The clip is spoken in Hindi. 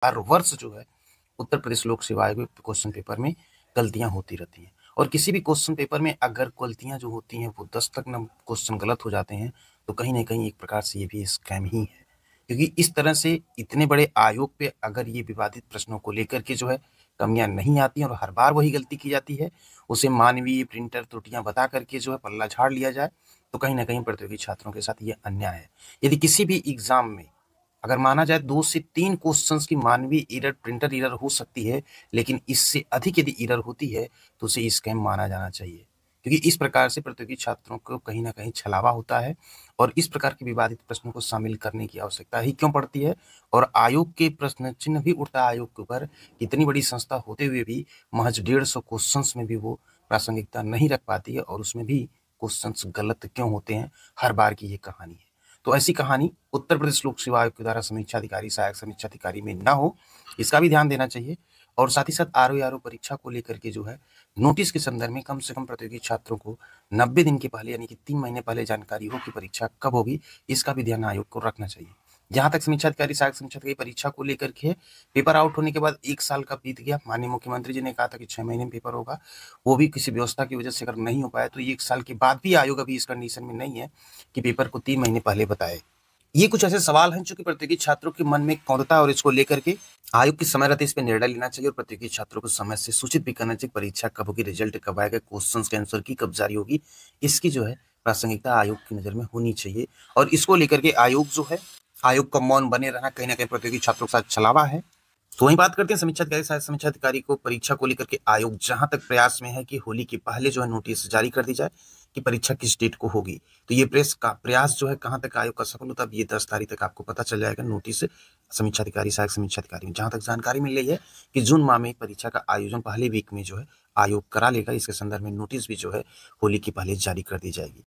हर वर्ष जो है उत्तर प्रदेश लोक सेवा आयोग के क्वेश्चन पेपर में गलतियां होती रहती हैं। और किसी भी क्वेश्चन पेपर में अगर गलतियां जो होती हैं वो 10 तक न क्वेश्चन गलत हो जाते हैं तो कहीं ना कहीं एक प्रकार से ये भी स्कैम ही है, क्योंकि इस तरह से इतने बड़े आयोग पे अगर ये विवादित प्रश्नों को लेकर के जो है कमियां नहीं आती हैं और हर बार वही गलती की जाती है, उसे मानवीय प्रिंटर त्रुटियां बता करके जो है पल्ला झाड़ लिया जाए, तो कहीं ना कहीं प्रतियोगी छात्रों के साथ ये अन्याय है। यदि किसी भी एग्जाम में अगर माना जाए 2 से 3 क्वेश्चंस की मानवीय एरर, प्रिंटर एरर हो सकती है, लेकिन इससे अधिक यदि एरर होती है तो उसे स्कैम माना जाना चाहिए, क्योंकि इस प्रकार से प्रतियोगी छात्रों को कहीं ना कहीं छलावा होता है और इस प्रकार के विवादित प्रश्नों को शामिल करने की आवश्यकता ही क्यों पड़ती है। और आयोग के प्रश्न चिन्ह भी उठता है आयोग के ऊपर, इतनी बड़ी संस्था होते हुए भी महज 150 क्वेश्चंस में भी वो प्रासंगिकता नहीं रख पाती है और उसमें भी क्वेश्चंस गलत क्यों होते हैं, हर बार की ये कहानी है। तो ऐसी कहानी उत्तर प्रदेश लोक सेवा आयोग के द्वारा समीक्षा अधिकारी, सहायक समीक्षा अधिकारी में ना हो, इसका भी ध्यान देना चाहिए। और साथ ही साथ आरओ परीक्षा को लेकर के जो है नोटिस के संदर्भ में कम से कम प्रतियोगी छात्रों को 90 दिन के पहले यानी कि 3 महीने पहले जानकारी हो कि परीक्षा कब होगी, इसका भी ध्यान आयोग को रखना चाहिए। जहां तक समीक्षा अधिकारी, सहायक समीक्षा अधिकारी परीक्षा को लेकर के पेपर आउट होने के बाद 1 साल का बीत गया, माननीय मुख्यमंत्री जी ने कहा था कि 6 महीने में पेपर होगा, वो भी किसी व्यवस्था की वजह से अगर नहीं हो पाया तो 1 साल के बाद भी आयोग अभी इस कंडीशन में नहीं है कि पेपर को 3 महीने पहले बताए। ये कुछ ऐसे सवाल हैं जो कि प्रतियोगी छात्रों के मन में कौंधता है और इसको लेकर के आयोग की समय रहते इस पे निर्णय लेना चाहिए और प्रतियोगी छात्रों को समय से सूचित भी करना चाहिए। परीक्षा कब होगी, रिजल्ट कब आएगा, क्वेश्चंस के आंसर की कब जारी होगी, इसकी जो है प्रासंगिकता आयोग की नजर में होनी चाहिए। और इसको लेकर के आयोग जो है, आयोग का मौन बने रहना कहीं ना कहीं प्रतियोगी छात्रों के साथ छलावा है। तो वहीं बात करते हैं समीक्षा अधिकारी, सहायक समीक्षा अधिकारी को परीक्षा को लेकर के आयोग जहां तक प्रयास में है कि होली के पहले जो है नोटिस जारी कर दी जाए कि परीक्षा किस डेट को होगी। तो ये प्रेस का प्रयास जो है कहां तक आयोग का सफल होता है, ये 10 तारीख तक आपको पता चल जाएगा। नोटिस समीक्षा अधिकारी, सहायक समीक्षा अधिकारी में जहां तक जानकारी मिल रही है कि जून माह में परीक्षा का आयोजन पहले वीक में जो है आयोग करा लेगा। इसके संदर्भ में नोटिस भी जो है होली के पहले जारी कर दी जाएगी।